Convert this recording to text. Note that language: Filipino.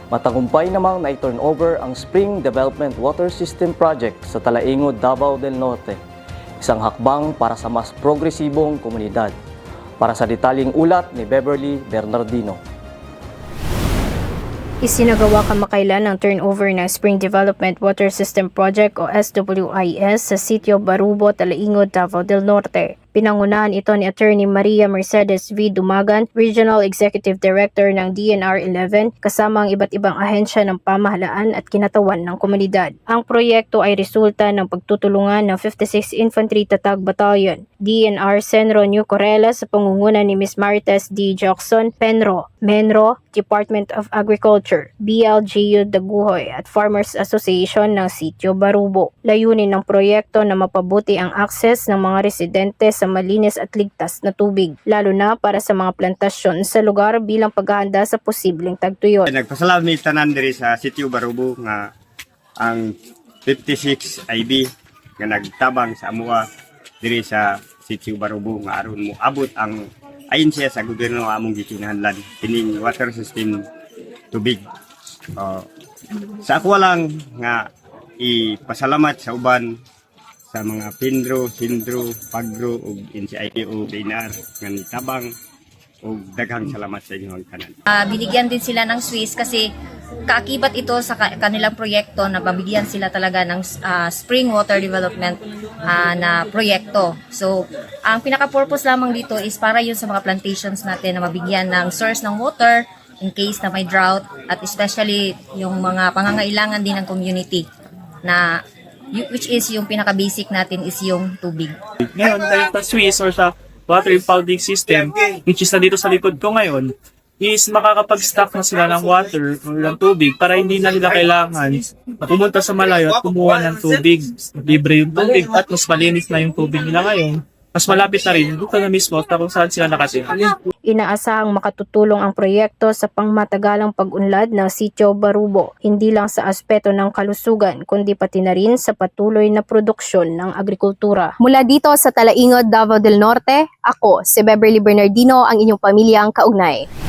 Matagumpay namang na-turnover ang Spring Development Water System Project sa Talaingod, Davao del Norte. Isang hakbang para sa mas progresibong komunidad. Para sa detalyeng ulat ni Beverly Bernardino. Isinagawa kamakailan ang turnover ng Spring Development Water System Project o SWIS sa Sitio Barubo, Talaingod, Davao del Norte. Pinangunahan ito ni Attorney Maria Mercedes V. Dumagan, Regional Executive Director ng DNR 11, kasama ang iba't ibang ahensya ng pamahalaan at kinatawan ng komunidad. Ang proyekto ay resulta ng pagtutulungan ng 56 Infantry Tatag Battalion, DNR Senro New Corella sa pangunguna ni Ms. Marites D. Jackson, Penro, Menro, Department of Agriculture, BLGU Daguhoy at Farmers Association ng Sitio Barubo. Layunin ng proyekto na mapabuti ang akses ng mga residente sa malinis at ligtas na tubig, lalo na para sa mga plantasyon sa lugar bilang paghahanda sa posibleng tagtuyot. Nagpasalamat ni tanan diri sa Sitio Barubo nga ang 56 IB nga nagtabang sa amuha diri sa Sitio Barubo nga aron mo abot ang ayon siya sa gobyerno among gikinahanglan kining water system tubig. Sa ako lang nga ipasalamat sa uban sa mga Pindro, Sindro, Pagro ug NCIP o DNR nga nitabang ug daghang salamat sa inyong tanan. Binigyan din sila ng Swiss kasi kaakibat ito sa kanilang proyekto na mabigyan sila talaga ng spring water development na proyekto. So, ang pinaka-purpose lamang dito is para yun sa mga plantations natin na mabigyan ng source ng water in case na may drought at especially yung mga pangangailangan din ng community na which is yung pinaka-basic natin is yung tubig. Ngayon, dahil sa Swiss or sa water impounding system, which is nandito sa likod ko ngayon, is makakapag-stock na sila ng water o ng tubig para hindi na nila kailangan pumunta sa malayo at kumuha ng tubig. Libre yung tubig at mas malinis na yung tubig nila ngayon. Mas malapit na rin dito na mismo kung saan sila nakatira. Inaasahang makatutulong ang proyekto sa pangmatagalang pag-unlad ng Sitio Barubo, hindi lang sa aspeto ng kalusugan, kundi pati na rin sa patuloy na produksyon ng agrikultura. Mula dito sa Talaingod, Davao del Norte, ako si Beverly Bernardino, ang inyong pamilyang kaugnay.